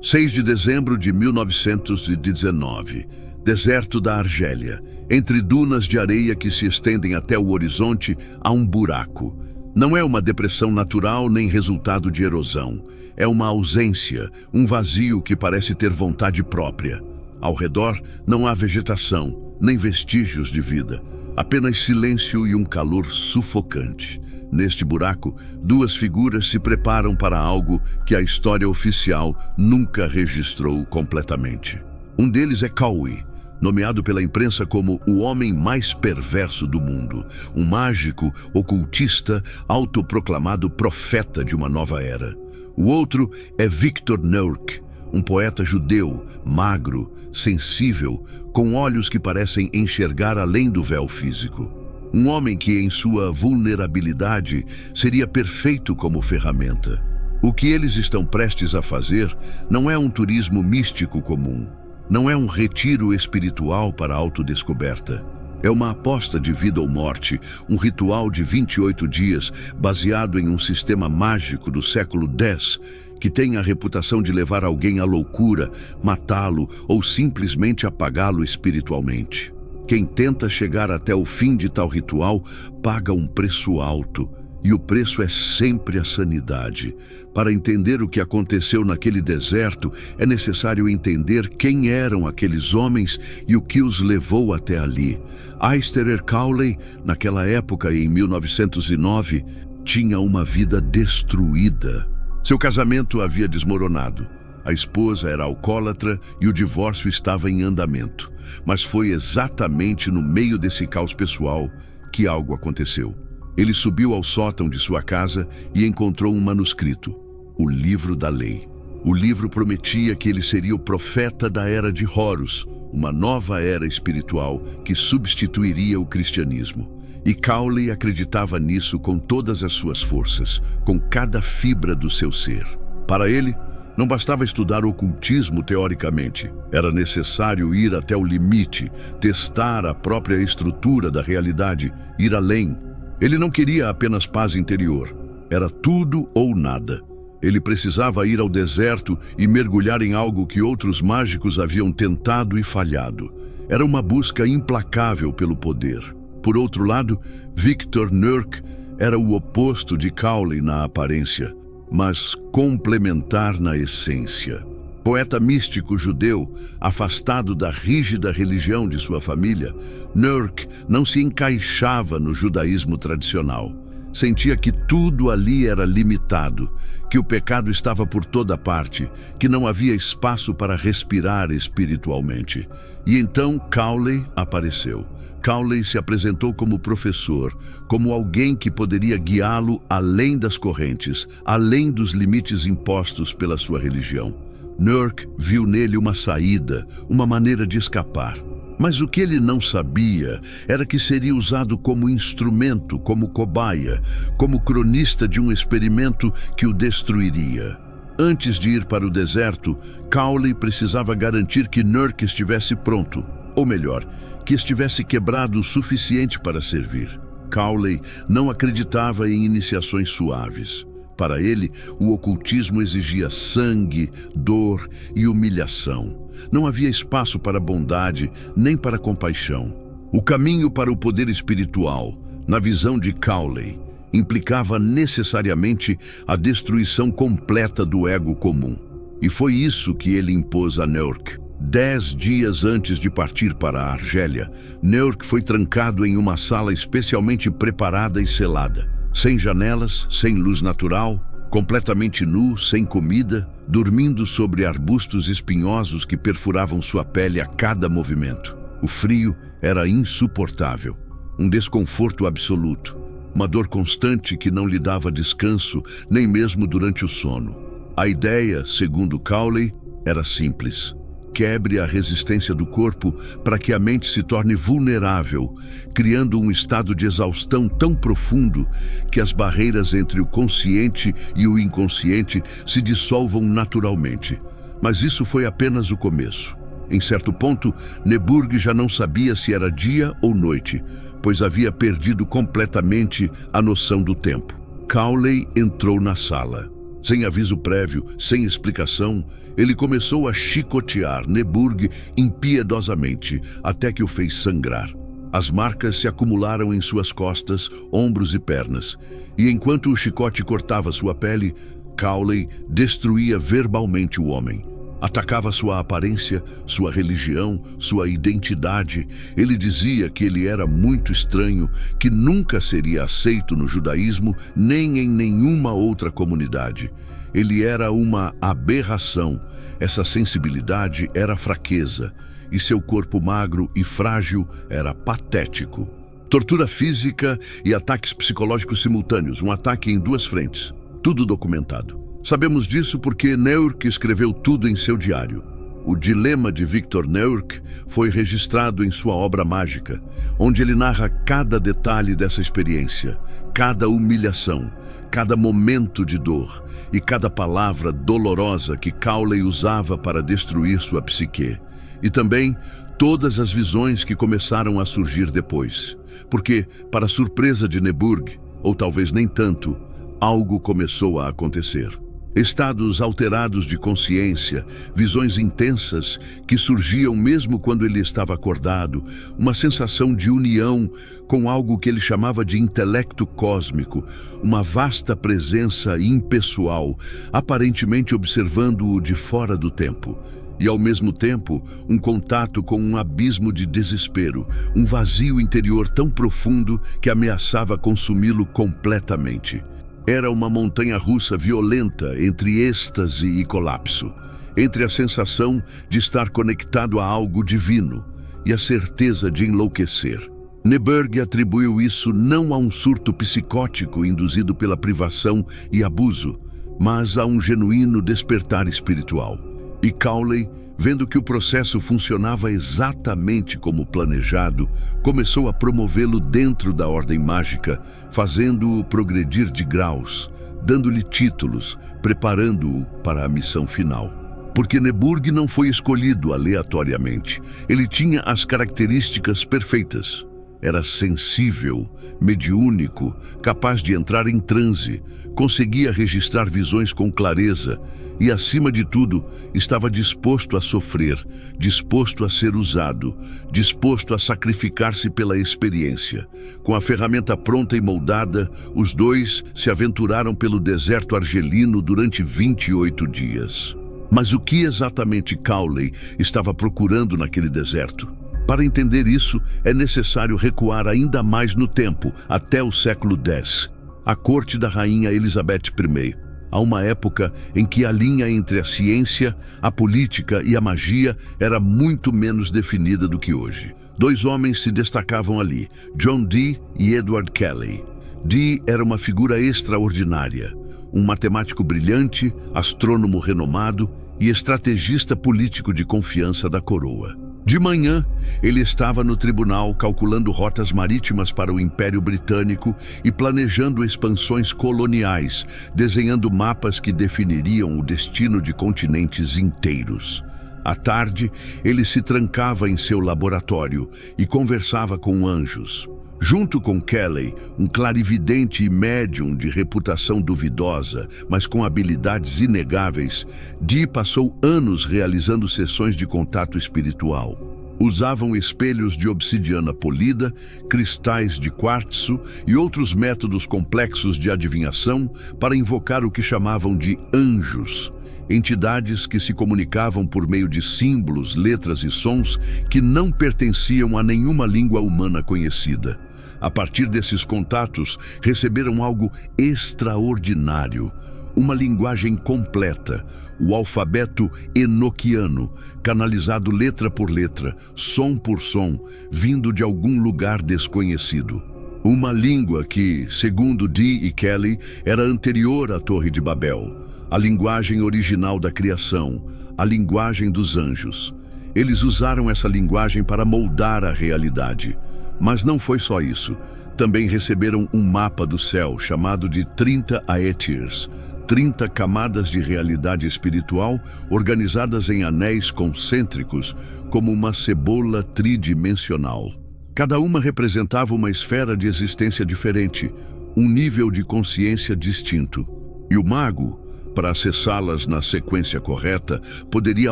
6 de dezembro de 1919. Deserto da Argélia. Entre dunas de areia que se estendem até o horizonte, há um buraco. Não é uma depressão natural nem resultado de erosão. É uma ausência, um vazio que parece ter vontade própria. Ao redor não há vegetação, nem vestígios de vida. Apenas silêncio e um calor sufocante. Neste buraco, duas figuras se preparam para algo que a história oficial nunca registrou completamente. Um deles é Cowie, nomeado pela imprensa como o homem mais perverso do mundo, um mágico, ocultista, autoproclamado profeta de uma nova era. O outro é Victor Nurk, um poeta judeu, magro, sensível, com olhos que parecem enxergar além do véu físico. Um homem que, em sua vulnerabilidade, seria perfeito como ferramenta. O que eles estão prestes a fazer não é um turismo místico comum. Não é um retiro espiritual para a autodescoberta. É uma aposta de vida ou morte, um ritual de 28 dias baseado em um sistema mágico do século X que tem a reputação de levar alguém à loucura, matá-lo ou simplesmente apagá-lo espiritualmente. Quem tenta chegar até o fim de tal ritual paga um preço alto, e o preço é sempre a sanidade. Para entender o que aconteceu naquele deserto, é necessário entender quem eram aqueles homens e o que os levou até ali. Aleister Crowley, naquela época, em 1909, tinha uma vida destruída. Seu casamento havia desmoronado. A esposa era alcoólatra e o divórcio estava em andamento. Mas foi exatamente no meio desse caos pessoal que algo aconteceu. Ele subiu ao sótão de sua casa e encontrou um manuscrito, o Livro da Lei. O livro prometia que ele seria o profeta da Era de Horus, uma nova era espiritual que substituiria o cristianismo. E Crowley acreditava nisso com todas as suas forças, com cada fibra do seu ser. Para ele, não bastava estudar o ocultismo teoricamente. Era necessário ir até o limite, testar a própria estrutura da realidade, ir além. Ele não queria apenas paz interior. Era tudo ou nada. Ele precisava ir ao deserto e mergulhar em algo que outros mágicos haviam tentado e falhado. Era uma busca implacável pelo poder. Por outro lado, Victor Nurk era o oposto de Crowley na aparência, mas complementar na essência. Poeta místico judeu, afastado da rígida religião de sua família, Nurk não se encaixava no judaísmo tradicional. Sentia que tudo ali era limitado, que o pecado estava por toda parte, que não havia espaço para respirar espiritualmente. E então Crowley apareceu. Crowley se apresentou como professor, como alguém que poderia guiá-lo além das correntes, além dos limites impostos pela sua religião. Nurk viu nele uma saída, uma maneira de escapar. Mas o que ele não sabia era que seria usado como instrumento, como cobaia, como cronista de um experimento que o destruiria. Antes de ir para o deserto, Crowley precisava garantir que Nurk estivesse pronto, ou melhor, que estivesse quebrado o suficiente para servir. Crowley não acreditava em iniciações suaves. Para ele, o ocultismo exigia sangue, dor e humilhação. Não havia espaço para bondade, nem para compaixão. O caminho para o poder espiritual, na visão de Crowley, implicava necessariamente a destruição completa do ego comum. E foi isso que ele impôs a Nurk. 10 dias antes de partir para a Argélia, Nurk foi trancado em uma sala especialmente preparada e selada. Sem janelas, sem luz natural, completamente nu, sem comida, dormindo sobre arbustos espinhosos que perfuravam sua pele a cada movimento. O frio era insuportável, um desconforto absoluto, uma dor constante que não lhe dava descanso, nem mesmo durante o sono. A ideia, segundo Crowley, era simples. Quebre a resistência do corpo para que a mente se torne vulnerável, criando um estado de exaustão tão profundo que as barreiras entre o consciente e o inconsciente se dissolvam naturalmente. Mas isso foi apenas o começo. Em certo ponto, Neburg já não sabia se era dia ou noite, pois havia perdido completamente a noção do tempo. Crowley entrou na sala. Sem aviso prévio, sem explicação, ele começou a chicotear Neburg impiedosamente, até que o fez sangrar. As marcas se acumularam em suas costas, ombros e pernas, e enquanto o chicote cortava sua pele, Cowley destruía verbalmente o homem. Atacava sua aparência, sua religião, sua identidade. Ele dizia que ele era muito estranho, que nunca seria aceito no judaísmo nem em nenhuma outra comunidade. Ele era uma aberração. Essa sensibilidade era fraqueza, e seu corpo magro e frágil era patético. Tortura física e ataques psicológicos simultâneos, um ataque em duas frentes. Tudo documentado. Sabemos disso porque Neurk escreveu tudo em seu diário. O dilema de Victor Neurk foi registrado em sua obra mágica, onde ele narra cada detalhe dessa experiência, cada humilhação, cada momento de dor e cada palavra dolorosa que Cowley usava para destruir sua psique. E também todas as visões que começaram a surgir depois. Porque, para surpresa de Neburg, ou talvez nem tanto, algo começou a acontecer. Estados alterados de consciência, visões intensas que surgiam mesmo quando ele estava acordado, uma sensação de união com algo que ele chamava de intelecto cósmico, uma vasta presença impessoal, aparentemente observando-o de fora do tempo. E, ao mesmo tempo, um contato com um abismo de desespero, um vazio interior tão profundo que ameaçava consumi-lo completamente. Era uma montanha-russa violenta entre êxtase e colapso, entre a sensação de estar conectado a algo divino e a certeza de enlouquecer. Neburg atribuiu isso não a um surto psicótico induzido pela privação e abuso, mas a um genuíno despertar espiritual. E Cowley, vendo que o processo funcionava exatamente como planejado, começou a promovê-lo dentro da ordem mágica, fazendo-o progredir de graus, dando-lhe títulos, preparando-o para a missão final. Porque Neburg não foi escolhido aleatoriamente. Ele tinha as características perfeitas. Era sensível, mediúnico, capaz de entrar em transe, conseguia registrar visões com clareza e, acima de tudo, estava disposto a sofrer, disposto a ser usado, disposto a sacrificar-se pela experiência. Com a ferramenta pronta e moldada, os dois se aventuraram pelo deserto argelino durante 28 dias. Mas o que exatamente Cowley estava procurando naquele deserto? Para entender isso, é necessário recuar ainda mais no tempo, até o século X, a corte da rainha Elizabeth I. Há uma época em que a linha entre a ciência, a política e a magia era muito menos definida do que hoje. Dois homens se destacavam ali, John Dee e Edward Kelly. Dee era uma figura extraordinária, um matemático brilhante, astrônomo renomado e estrategista político de confiança da coroa. De manhã, ele estava no tribunal calculando rotas marítimas para o Império Britânico e planejando expansões coloniais, desenhando mapas que definiriam o destino de continentes inteiros. À tarde, ele se trancava em seu laboratório e conversava com anjos. Junto com Kelly, um clarividente e médium de reputação duvidosa, mas com habilidades inegáveis, Dee passou anos realizando sessões de contato espiritual. Usavam espelhos de obsidiana polida, cristais de quartzo e outros métodos complexos de adivinhação para invocar o que chamavam de anjos, entidades que se comunicavam por meio de símbolos, letras e sons que não pertenciam a nenhuma língua humana conhecida. A partir desses contatos, receberam algo extraordinário, uma linguagem completa, o alfabeto enoquiano, canalizado letra por letra, som por som, vindo de algum lugar desconhecido. Uma língua que, segundo Dee e Kelly, era anterior à Torre de Babel, a linguagem original da criação, a linguagem dos anjos. Eles usaram essa linguagem para moldar a realidade. Mas não foi só isso. Também receberam um mapa do céu chamado de 30 Aetirs, 30 camadas de realidade espiritual organizadas em anéis concêntricos como uma cebola tridimensional. Cada uma representava uma esfera de existência diferente, um nível de consciência distinto. E o mago, para acessá-las na sequência correta, poderia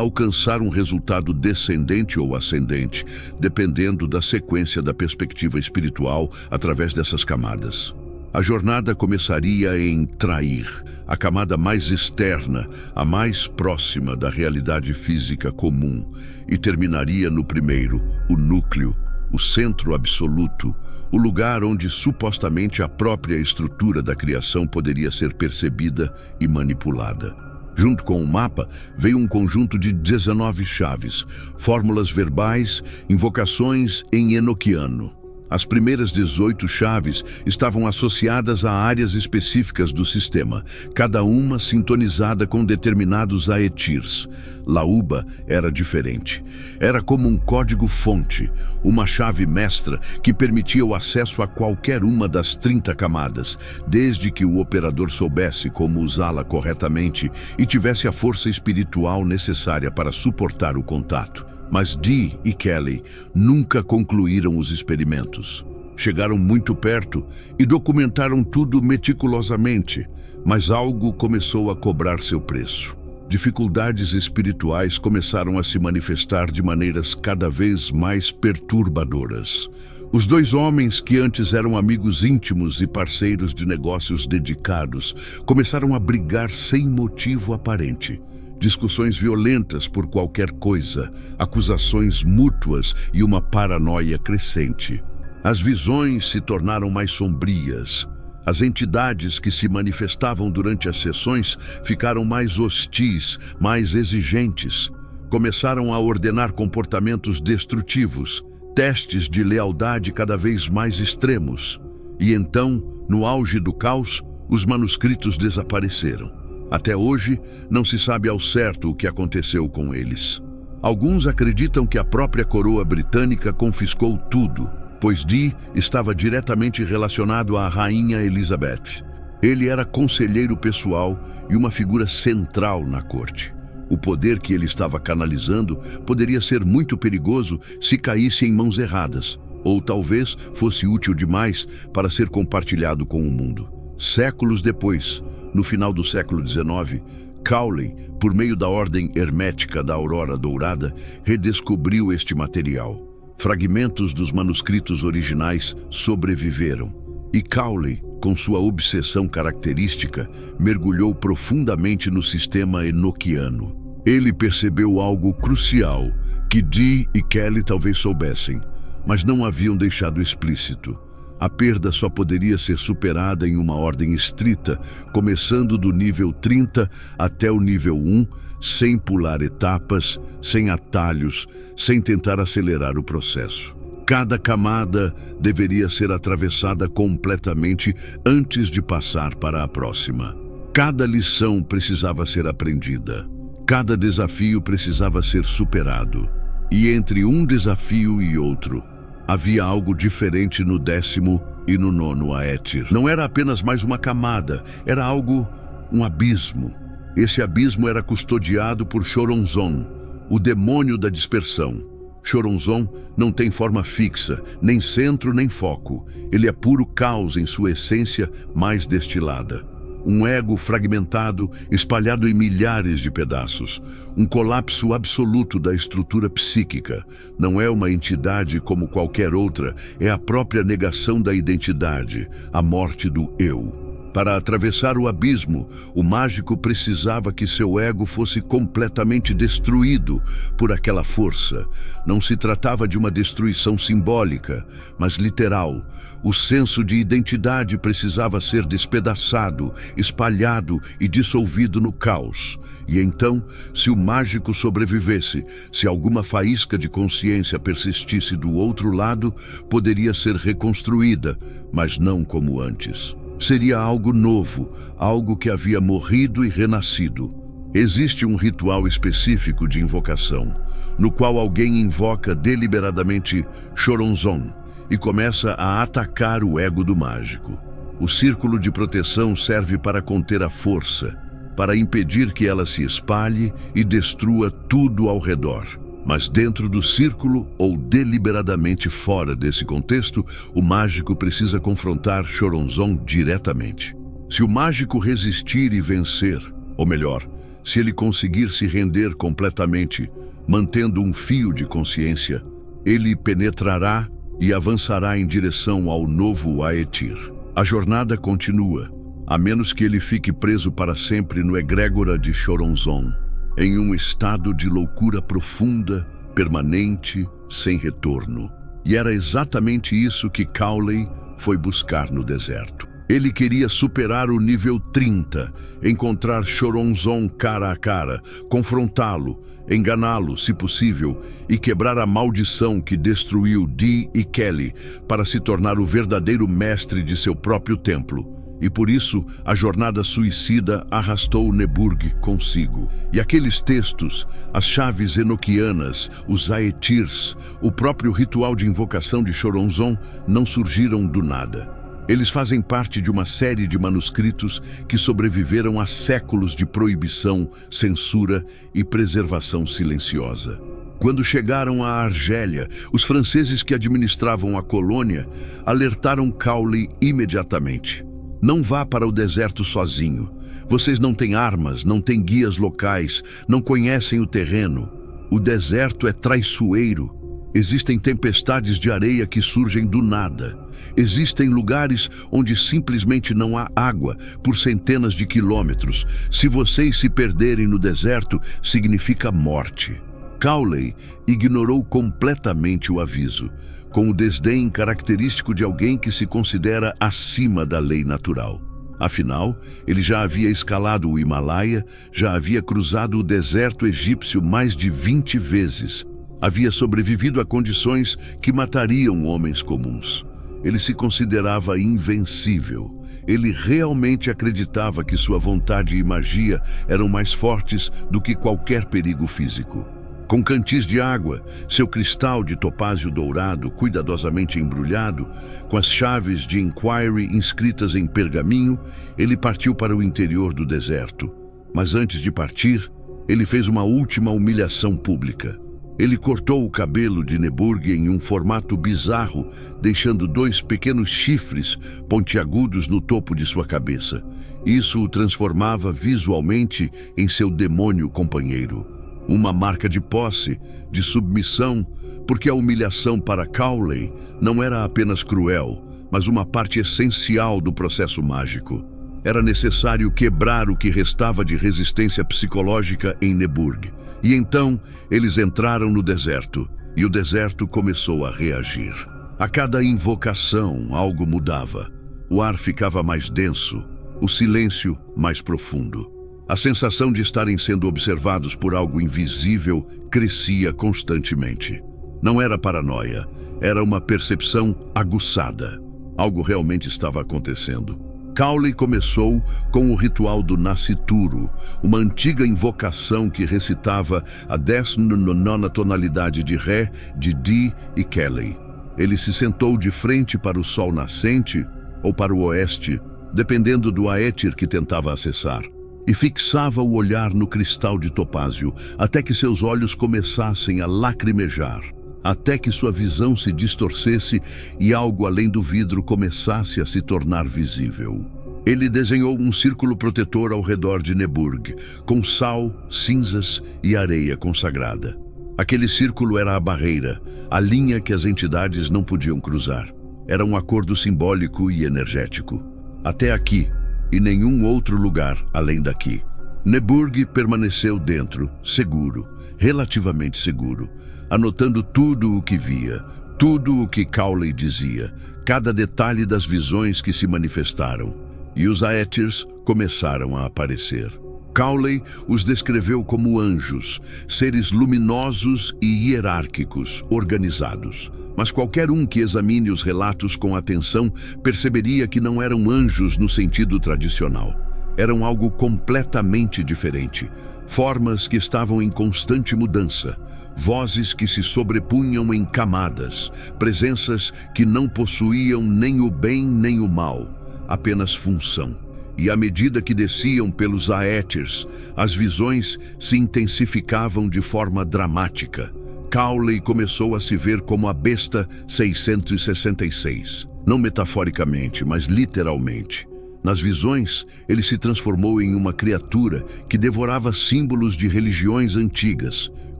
alcançar um resultado descendente ou ascendente, dependendo da sequência da perspectiva espiritual através dessas camadas. A jornada começaria em trair, a camada mais externa, a mais próxima da realidade física comum, e terminaria no primeiro, o núcleo, o centro absoluto, o lugar onde supostamente a própria estrutura da criação poderia ser percebida e manipulada. Junto com o mapa, veio um conjunto de 19 chaves, fórmulas verbais, invocações em enoquiano. As primeiras 18 chaves estavam associadas a áreas específicas do sistema, cada uma sintonizada com determinados aetirs. Laúba era diferente. Era como um código-fonte, uma chave mestra que permitia o acesso a qualquer uma das 30 camadas, desde que o operador soubesse como usá-la corretamente e tivesse a força espiritual necessária para suportar o contato. Mas Dee e Kelly nunca concluíram os experimentos. Chegaram muito perto e documentaram tudo meticulosamente, mas algo começou a cobrar seu preço. Dificuldades espirituais começaram a se manifestar de maneiras cada vez mais perturbadoras. Os dois homens, que antes eram amigos íntimos e parceiros de negócios dedicados, começaram a brigar sem motivo aparente. Discussões violentas por qualquer coisa, acusações mútuas e uma paranoia crescente. As visões se tornaram mais sombrias. As entidades que se manifestavam durante as sessões ficaram mais hostis, mais exigentes. Começaram a ordenar comportamentos destrutivos, testes de lealdade cada vez mais extremos. E então, no auge do caos, os manuscritos desapareceram. Até hoje, não se sabe ao certo o que aconteceu com eles. Alguns acreditam que a própria coroa britânica confiscou tudo, pois Dee estava diretamente relacionado à Rainha Elizabeth. Ele era conselheiro pessoal e uma figura central na corte. O poder que ele estava canalizando poderia ser muito perigoso se caísse em mãos erradas, ou talvez fosse útil demais para ser compartilhado com o mundo. Séculos depois, no final do século XIX, Cowley, por meio da Ordem Hermética da Aurora Dourada, redescobriu este material. Fragmentos dos manuscritos originais sobreviveram, e Cowley, com sua obsessão característica, mergulhou profundamente no sistema enoquiano. Ele percebeu algo crucial que Dee e Kelly talvez soubessem, mas não haviam deixado explícito. A perda só poderia ser superada em uma ordem estrita, começando do nível 30 até o nível 1, sem pular etapas, sem atalhos, sem tentar acelerar o processo. Cada camada deveria ser atravessada completamente antes de passar para a próxima. Cada lição precisava ser aprendida. Cada desafio precisava ser superado. E entre um desafio e outro, havia algo diferente no 10º e no 9º Aetir. Não era apenas mais uma camada, era algo, um abismo. Esse abismo era custodiado por Choronzon, o demônio da dispersão. Choronzon não tem forma fixa, nem centro nem foco. Ele é puro caos em sua essência mais destilada. Um ego fragmentado, espalhado em milhares de pedaços. Um colapso absoluto da estrutura psíquica. Não é uma entidade como qualquer outra, é a própria negação da identidade, a morte do eu. Para atravessar o abismo, o mágico precisava que seu ego fosse completamente destruído por aquela força. Não se tratava de uma destruição simbólica, mas literal. O senso de identidade precisava ser despedaçado, espalhado e dissolvido no caos. E então, se o mágico sobrevivesse, se alguma faísca de consciência persistisse do outro lado, poderia ser reconstruída, mas não como antes. Seria algo novo, algo que havia morrido e renascido. Existe um ritual específico de invocação, no qual alguém invoca deliberadamente Choronzon e começa a atacar o ego do mágico. O círculo de proteção serve para conter a força, para impedir que ela se espalhe e destrua tudo ao redor. Mas dentro do círculo, ou deliberadamente fora desse contexto, o mágico precisa confrontar Choronzon diretamente. Se o mágico resistir e vencer, Ou melhor, se ele conseguir se render completamente, mantendo um fio de consciência, ele penetrará e avançará em direção ao novo Aetir. A jornada continua, a menos que ele fique preso para sempre no egrégora de Choronzon, em um estado de loucura profunda, permanente, sem retorno. E era exatamente isso que Cowley foi buscar no deserto. Ele queria superar o nível 30, encontrar Choronzon cara a cara, confrontá-lo, enganá-lo, se possível, e quebrar a maldição que destruiu Dee e Kelly para se tornar o verdadeiro mestre de seu próprio templo. E por isso, a jornada suicida arrastou Neburg consigo. E aqueles textos, as chaves enoquianas, os Aetirs, o próprio ritual de invocação de Choronzon não surgiram do nada. Eles fazem parte de uma série de manuscritos que sobreviveram a séculos de proibição, censura e preservação silenciosa. Quando chegaram à Argélia, os franceses que administravam a colônia alertaram Cowley imediatamente. Não vá para o deserto sozinho. Vocês não têm armas, não têm guias locais, não conhecem o terreno. O deserto é traiçoeiro. Existem tempestades de areia que surgem do nada. Existem lugares onde simplesmente não há água por centenas de quilômetros. Se vocês se perderem no deserto, significa morte. Cowley ignorou completamente o aviso, com o desdém característico de alguém que se considera acima da lei natural. Afinal, ele já havia escalado o Himalaia, já havia cruzado o deserto egípcio mais de 20 vezes. Havia sobrevivido a condições que matariam homens comuns. Ele se considerava invencível. Ele realmente acreditava que sua vontade e magia eram mais fortes do que qualquer perigo físico. Com cantis de água, seu cristal de topázio dourado cuidadosamente embrulhado, com as chaves de Inquiry inscritas em pergaminho, ele partiu para o interior do deserto. Mas antes de partir, ele fez uma última humilhação pública. Ele cortou o cabelo de Neburg em um formato bizarro, deixando 2 pequenos chifres pontiagudos no topo de sua cabeça. Isso o transformava visualmente em seu demônio companheiro. Uma marca de posse, de submissão, porque a humilhação para Cowley não era apenas cruel, mas uma parte essencial do processo mágico. Era necessário quebrar o que restava de resistência psicológica em Neburg. E então, eles entraram no deserto, e o deserto começou a reagir. A cada invocação, algo mudava. O ar ficava mais denso, o silêncio mais profundo. A sensação de estarem sendo observados por algo invisível crescia constantemente. Não era paranoia, era uma percepção aguçada. Algo realmente estava acontecendo. Cowley começou com o ritual do nascituro, uma antiga invocação que recitava a 19ª tonalidade de Ré, de Dee e Kelly. Ele se sentou de frente para o sol nascente ou para o oeste, dependendo do Aetir que tentava acessar, e fixava o olhar no cristal de topázio até que seus olhos começassem a lacrimejar, até que sua visão se distorcesse e algo além do vidro começasse a se tornar visível. Ele desenhou um círculo protetor ao redor de Neburg, com sal, cinzas e areia consagrada. Aquele círculo era a barreira, a linha que as entidades não podiam cruzar. Era um acordo simbólico e energético. Até aqui, e nenhum outro lugar além daqui. Neburg permaneceu dentro, seguro, relativamente seguro, anotando tudo o que via, tudo o que Cowley dizia, cada detalhe das visões que se manifestaram. E os Aetirs começaram a aparecer. Cowley os descreveu como anjos, seres luminosos e hierárquicos, organizados. Mas qualquer um que examine os relatos com atenção perceberia que não eram anjos no sentido tradicional. Eram algo completamente diferente. Formas que estavam em constante mudança. Vozes que se sobrepunham em camadas. Presenças que não possuíam nem o bem nem o mal, apenas função. E à medida que desciam pelos Aetirs, as visões se intensificavam de forma dramática. Cowley começou a se ver como a besta 666. Não metaforicamente, mas literalmente. Nas visões, ele se transformou em uma criatura que devorava símbolos de religiões antigas.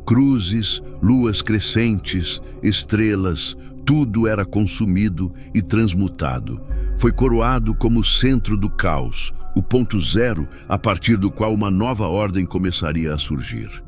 Cruzes, luas crescentes, estrelas, tudo era consumido e transmutado. Foi coroado como centro do caos, o ponto zero a partir do qual uma nova ordem começaria a surgir.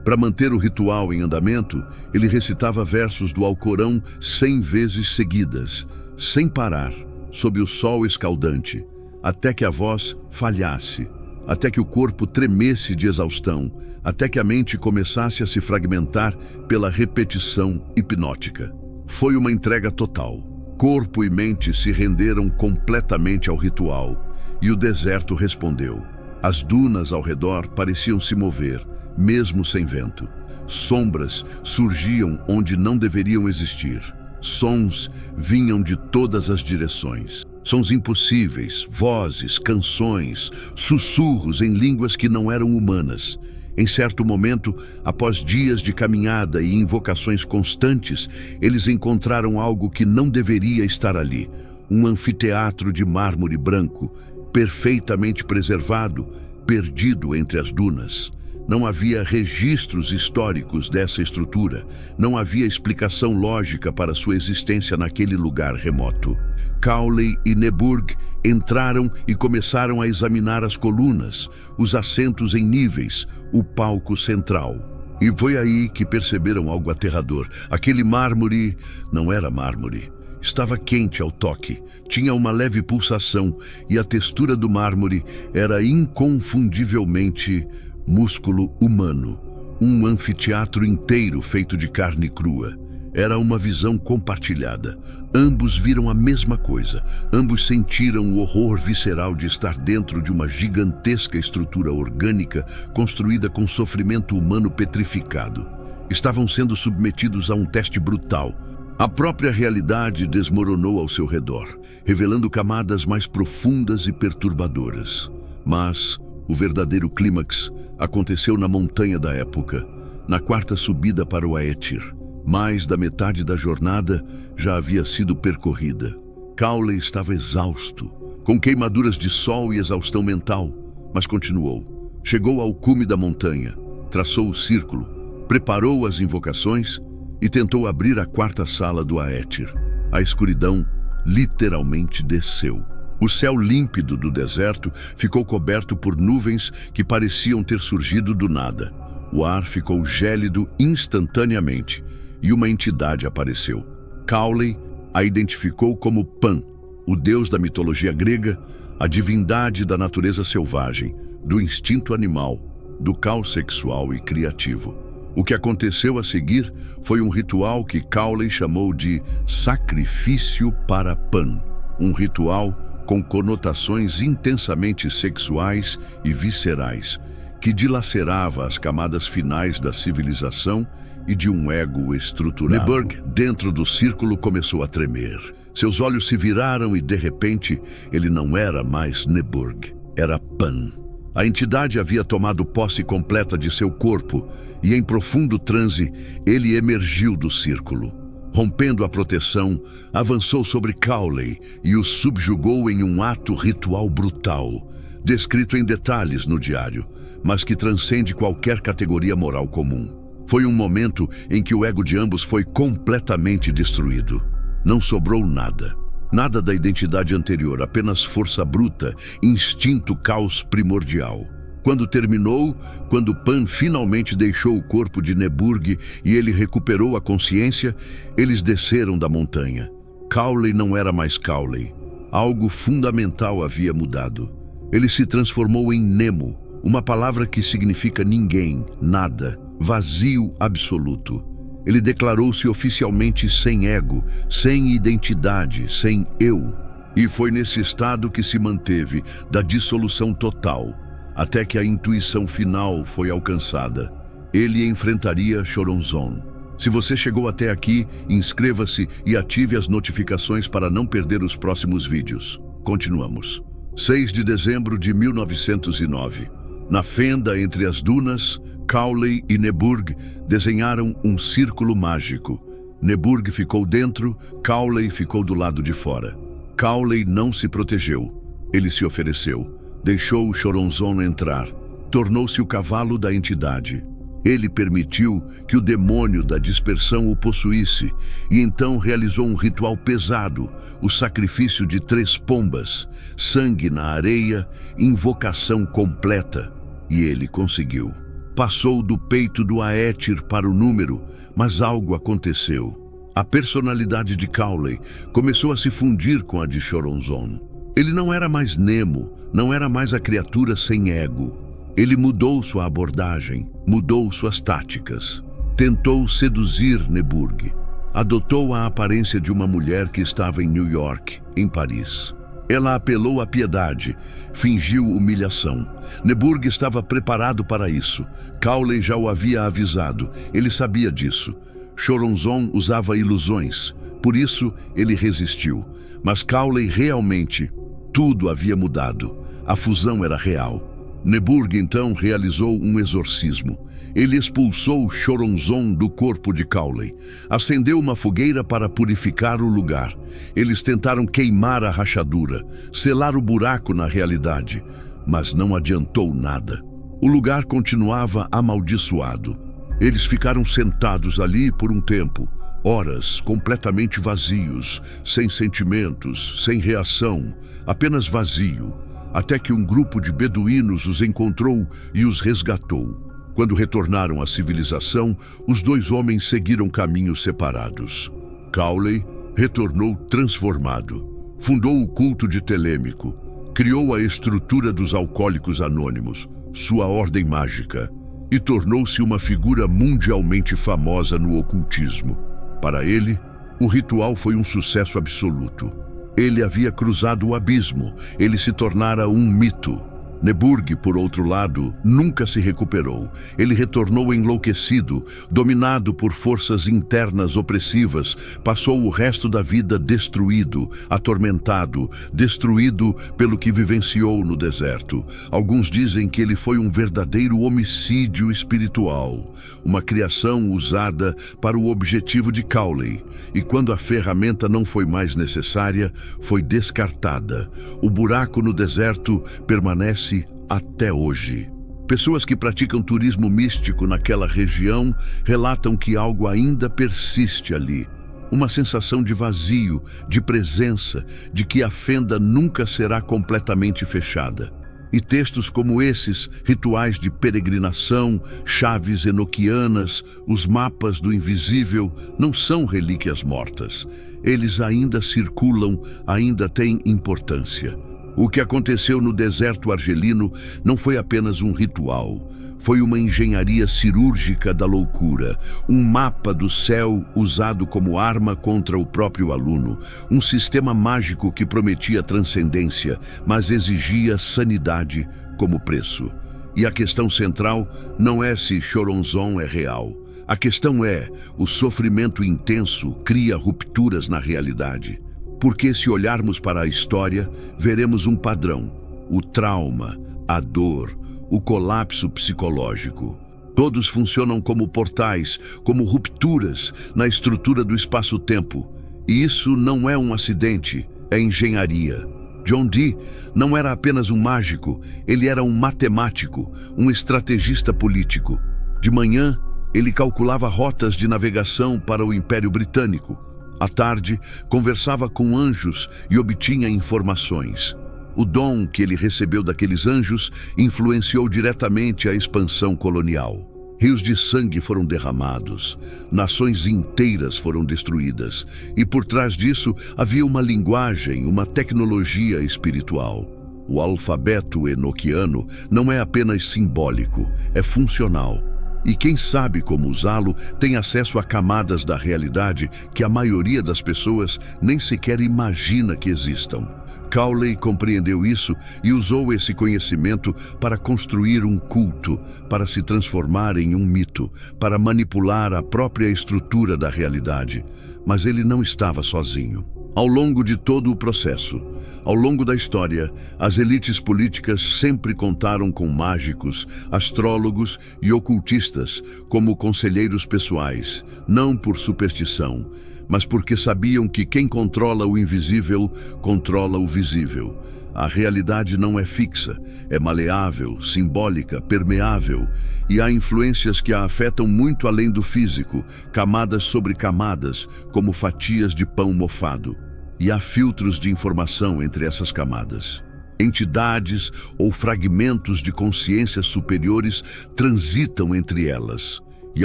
Para manter o ritual em andamento, ele recitava versos do Alcorão 100 vezes seguidas, sem parar, sob o sol escaldante, até que a voz falhasse, até que o corpo tremesse de exaustão, até que a mente começasse a se fragmentar pela repetição hipnótica. Foi uma entrega total. Corpo e mente se renderam completamente ao ritual, e o deserto respondeu. As dunas ao redor pareciam se mover, mesmo sem vento. Sombras surgiam onde não deveriam existir. Sons vinham de todas as direções. Sons impossíveis, vozes, canções, sussurros em línguas que não eram humanas. Em certo momento, após dias de caminhada e invocações constantes, eles encontraram algo que não deveria estar ali. Um anfiteatro de mármore branco, perfeitamente preservado, perdido entre as dunas. Não havia registros históricos dessa estrutura, não havia explicação lógica para sua existência naquele lugar remoto. Cowley e Neburg entraram e começaram a examinar as colunas, os assentos em níveis, o palco central. E foi aí que perceberam algo aterrador. Aquele mármore não era mármore. Estava quente ao toque, tinha uma leve pulsação e a textura do mármore era inconfundivelmente músculo humano, um anfiteatro inteiro feito de carne crua. Era uma visão compartilhada. Ambos viram a mesma coisa. Ambos sentiram o horror visceral de estar dentro de uma gigantesca estrutura orgânica construída com sofrimento humano petrificado. Estavam sendo submetidos a um teste brutal. A própria realidade desmoronou ao seu redor, revelando camadas mais profundas e perturbadoras. Mas o verdadeiro clímax aconteceu na montanha da época, na quarta subida para o Aetir. Mais da metade da jornada já havia sido percorrida. Cowley estava exausto, com queimaduras de sol e exaustão mental, mas continuou. Chegou ao cume da montanha, traçou o círculo, preparou as invocações e tentou abrir a quarta sala do Aetir. A escuridão literalmente desceu. O céu límpido do deserto ficou coberto por nuvens que pareciam ter surgido do nada. O ar ficou gélido instantaneamente e uma entidade apareceu. Cowley a identificou como Pan, o deus da mitologia grega, a divindade da natureza selvagem, do instinto animal, do caos sexual e criativo. O que aconteceu a seguir foi um ritual que Cowley chamou de sacrifício para Pan, um ritual com conotações intensamente sexuais e viscerais, que dilacerava as camadas finais da civilização e de um ego estruturado. Neburg, dentro do círculo, começou a tremer. Seus olhos se viraram e, de repente, ele não era mais Neburg, era Pan. A entidade havia tomado posse completa de seu corpo e, em profundo transe, ele emergiu do círculo. Rompendo a proteção, avançou sobre Cowley e o subjugou em um ato ritual brutal, descrito em detalhes no diário, mas que transcende qualquer categoria moral comum. Foi um momento em que o ego de ambos foi completamente destruído. Não sobrou nada. Nada da identidade anterior, apenas força bruta, instinto caos primordial. Quando terminou, quando Pan finalmente deixou o corpo de Neburg e ele recuperou a consciência, eles desceram da montanha. Cowley não era mais Cowley. Algo fundamental havia mudado. Ele se transformou em Nemo, uma palavra que significa ninguém, nada, vazio absoluto. Ele declarou-se oficialmente sem ego, sem identidade, sem eu. E foi nesse estado que se manteve, da dissolução total, até que a intuição final foi alcançada. Ele enfrentaria Choronzon. Se você chegou até aqui, inscreva-se e ative as notificações para não perder os próximos vídeos. Continuamos. 6 de dezembro de 1909. Na fenda entre as dunas, Cowley e Neburg desenharam um círculo mágico. Neburg ficou dentro, Cowley ficou do lado de fora. Cowley não se protegeu. Ele se ofereceu, deixou o Choronzon entrar, tornou-se o cavalo da entidade. Ele permitiu que o demônio da dispersão o possuísse e então realizou um ritual pesado, o sacrifício de 3 pombas, sangue na areia, invocação completa. E ele conseguiu. Passou do peito do Aetir para o número, mas algo aconteceu. A personalidade de Cowley começou a se fundir com a de Choronzon. Ele não era mais Nemo, não era mais a criatura sem ego. Ele mudou sua abordagem, mudou suas táticas. Tentou seduzir Neburg. Adotou a aparência de uma mulher que estava em New York, em Paris. Ela apelou à piedade, fingiu humilhação. Neburg estava preparado para isso. Cowley já o havia avisado, ele sabia disso. Choronzon usava ilusões, por isso ele resistiu. Mas Cowley realmente, tudo havia mudado. A fusão era real. Neburg então realizou um exorcismo. Ele expulsou Choronzon do corpo de Cowley. Acendeu uma fogueira para purificar o lugar. Eles tentaram queimar a rachadura, selar o buraco na realidade, mas não adiantou nada. O lugar continuava amaldiçoado. Eles ficaram sentados ali por um tempo, horas completamente vazios, sem sentimentos, sem reação, apenas vazio. Até que um grupo de beduínos os encontrou e os resgatou. Quando retornaram à civilização, os 2 homens seguiram caminhos separados. Cowley retornou transformado. Fundou o culto de Telêmico. Criou a estrutura dos Alcoólicos Anônimos, sua ordem mágica, e tornou-se uma figura mundialmente famosa no ocultismo. Para ele, o ritual foi um sucesso absoluto. Ele havia cruzado o abismo, ele se tornara um mito. Neburg, por outro lado, nunca se recuperou. Ele retornou enlouquecido, dominado por forças internas opressivas, passou o resto da vida destruído, atormentado, destruído pelo que vivenciou no deserto. Alguns dizem que ele foi um verdadeiro homicídio espiritual, uma criação usada para o objetivo de Cowley, e quando a ferramenta não foi mais necessária, foi descartada. O buraco no deserto permanece até hoje. Pessoas que praticam turismo místico naquela região relatam que algo ainda persiste ali. Uma sensação de vazio, de presença, de que a fenda nunca será completamente fechada. E textos como esses, rituais de peregrinação, chaves enoquianas, os mapas do invisível, não são relíquias mortas. Eles ainda circulam, ainda têm importância. O que aconteceu no deserto argelino não foi apenas um ritual. Foi uma engenharia cirúrgica da loucura, um mapa do céu usado como arma contra o próprio aluno, um sistema mágico que prometia transcendência, mas exigia sanidade como preço. E a questão central não é se Choronzon é real. A questão é, o sofrimento intenso cria rupturas na realidade. Porque se olharmos para a história, veremos um padrão: o trauma, a dor, o colapso psicológico. Todos funcionam como portais, como rupturas na estrutura do espaço-tempo. E isso não é um acidente, é engenharia. John Dee não era apenas um mágico, ele era um matemático, um estrategista político. De manhã, ele calculava rotas de navegação para o Império Britânico. À tarde, conversava com anjos e obtinha informações. O dom que ele recebeu daqueles anjos influenciou diretamente a expansão colonial. Rios de sangue foram derramados, nações inteiras foram destruídas, e por trás disso havia uma linguagem, uma tecnologia espiritual. O alfabeto enoquiano não é apenas simbólico, é funcional. E quem sabe como usá-lo tem acesso a camadas da realidade que a maioria das pessoas nem sequer imagina que existam. Cowley compreendeu isso e usou esse conhecimento para construir um culto, para se transformar em um mito, para manipular a própria estrutura da realidade. Mas ele não estava sozinho. Ao longo de todo o processo, ao longo da história, as elites políticas sempre contaram com mágicos, astrólogos e ocultistas como conselheiros pessoais, não por superstição, mas porque sabiam que quem controla o invisível, controla o visível. A realidade não é fixa, é maleável, simbólica, permeável, e há influências que a afetam muito além do físico, camadas sobre camadas, como fatias de pão mofado. E há filtros de informação entre essas camadas. Entidades ou fragmentos de consciências superiores transitam entre elas, e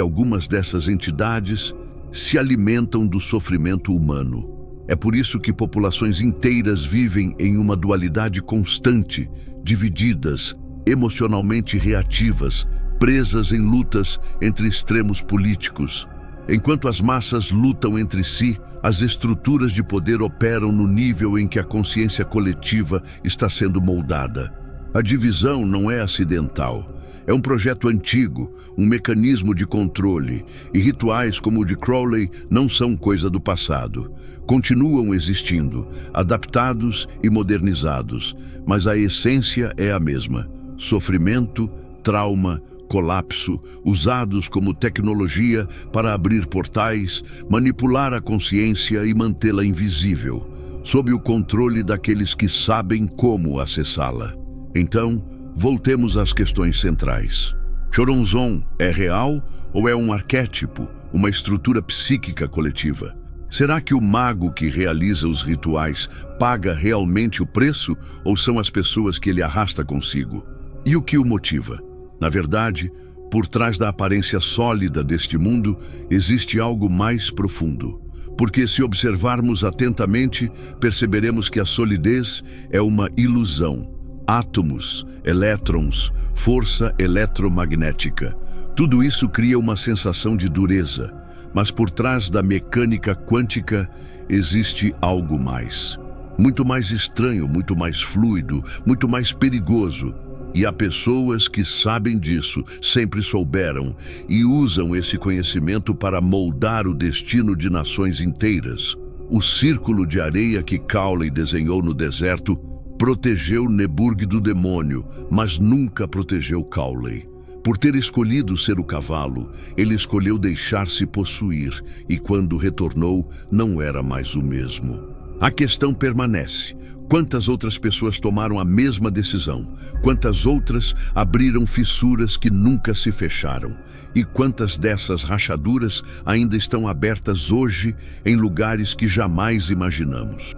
algumas dessas entidades se alimentam do sofrimento humano. É por isso que populações inteiras vivem em uma dualidade constante, divididas, emocionalmente reativas, presas em lutas entre extremos políticos. Enquanto as massas lutam entre si, as estruturas de poder operam no nível em que a consciência coletiva está sendo moldada. A divisão não é acidental. É um projeto antigo, um mecanismo de controle, e rituais como o de Crowley não são coisa do passado. Continuam existindo, adaptados e modernizados, mas a essência é a mesma: sofrimento, trauma, colapso, usados como tecnologia para abrir portais, manipular a consciência e mantê-la invisível, sob o controle daqueles que sabem como acessá-la. Então, voltemos às questões centrais. Choronzon é real ou é um arquétipo, uma estrutura psíquica coletiva? Será que o mago que realiza os rituais paga realmente o preço ou são as pessoas que ele arrasta consigo? E o que o motiva? Na verdade, por trás da aparência sólida deste mundo, existe algo mais profundo. Porque se observarmos atentamente, perceberemos que a solidez é uma ilusão. Átomos, elétrons, força eletromagnética. Tudo isso cria uma sensação de dureza, mas por trás da mecânica quântica existe algo mais. Muito mais estranho, muito mais fluido, muito mais perigoso. E há pessoas que sabem disso, sempre souberam, e usam esse conhecimento para moldar o destino de nações inteiras. O círculo de areia que Crowley desenhou no deserto protegeu Neburg do demônio, mas nunca protegeu Crowley. Por ter escolhido ser o cavalo, ele escolheu deixar-se possuir, e quando retornou, não era mais o mesmo. A questão permanece. Quantas outras pessoas tomaram a mesma decisão? Quantas outras abriram fissuras que nunca se fecharam? E quantas dessas rachaduras ainda estão abertas hoje em lugares que jamais imaginamos?